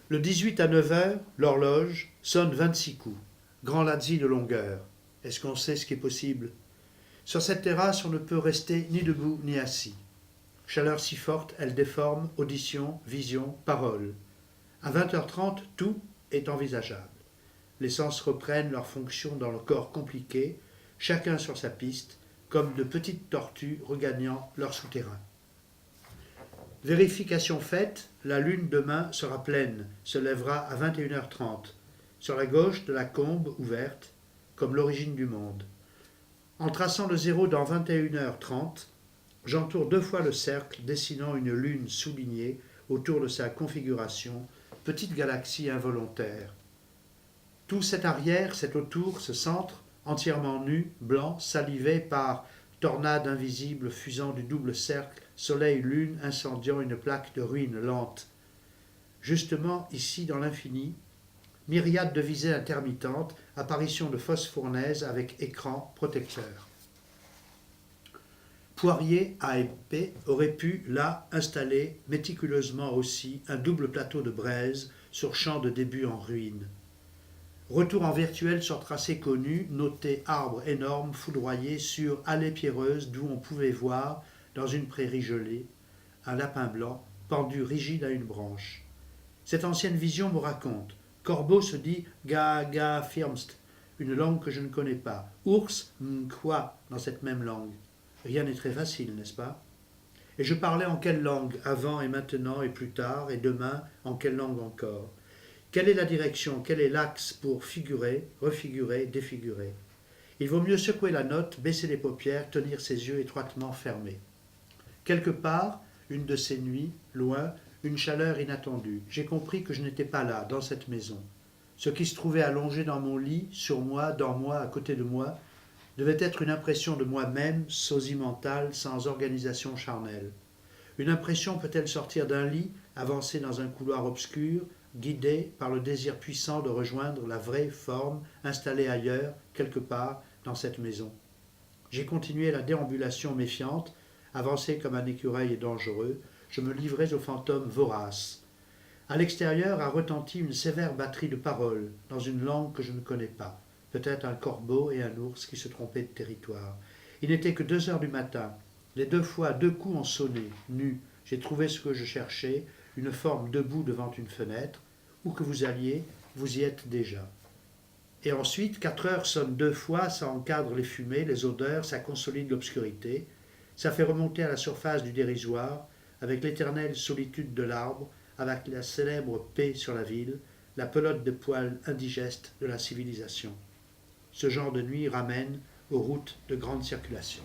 Le 18 à 9 heures, l'horloge sonne 26 coups. Grand lazzi de longueur. Est-ce qu'on sait ce qui est possible? Sur cette terrasse, on ne peut rester ni debout ni assis. Chaleur si forte, elle déforme audition, vision, parole. À 20h30, tout est envisageable. Les sens reprennent leurs fonctions dans le corps compliqué, chacun sur sa piste, comme de petites tortues regagnant leur souterrain. Vérification faite, la lune demain sera pleine, se lèvera à 21h30, sur la gauche de la combe ouverte, comme l'origine du monde. En traçant le zéro dans 21h30, j'entoure 2 fois le cercle, dessinant une lune soulignée autour de sa configuration, petite galaxie involontaire. Tout cet arrière, cet autour, ce centre, entièrement nu, blanc, salivé par tornade invisible fusant du double cercle, soleil-lune incendiant une plaque de ruines lente. Justement, ici, dans l'infini, myriade de visées intermittentes, apparition de fausses fournaises avec écran protecteur. Poirier, AMP, aurait pu, là, installer méticuleusement aussi un double plateau de braise sur champ de début en ruine. Retour en virtuel sur tracé connu, noté arbre énorme foudroyé sur allée pierreuse d'où on pouvait voir, dans une prairie gelée, un lapin blanc pendu rigide à une branche. Cette ancienne vision me raconte. Corbeau se dit ga firmst, une langue que je ne connais pas. Ours, quoi dans cette même langue. Rien n'est très facile, n'est-ce pas? Et je parlais en quelle langue, avant et maintenant et plus tard, et demain, en quelle langue encore? Quelle est la direction, quel est l'axe pour figurer, refigurer, défigurer? Il vaut mieux secouer la note, baisser les paupières, tenir ses yeux étroitement fermés. Quelque part, une de ces nuits, loin, une chaleur inattendue. J'ai compris que je n'étais pas là, dans cette maison. Ce qui se trouvait allongé dans mon lit, sur moi, dans moi, à côté de moi, devait être une impression de moi-même, sosie mentale, sans organisation charnelle. Une impression peut-elle sortir d'un lit, avancer dans un couloir obscur, guidée par le désir puissant de rejoindre la vraie forme installée ailleurs, quelque part, dans cette maison? J'ai continué la déambulation méfiante, avancé comme un écureuil dangereux, je me livrais aux fantômes voraces. À l'extérieur a retenti une sévère batterie de paroles, dans une langue que je ne connais pas. Peut-être un corbeau et un ours qui se trompaient de territoire. Il n'était que 2 heures du matin. Les 2 fois, 2 coups ont sonné, nu. J'ai trouvé ce que je cherchais, une forme debout devant une fenêtre. Où que vous alliez, vous y êtes déjà. Et ensuite, 4 heures sonnent 2 fois, ça encadre les fumées, les odeurs, ça consolide l'obscurité. Ça fait remonter à la surface du dérisoire, avec l'éternelle solitude de l'arbre, avec la célèbre paix sur la ville, la pelote de poils indigestes de la civilisation. Ce genre de nuit ramène aux routes de grande circulation.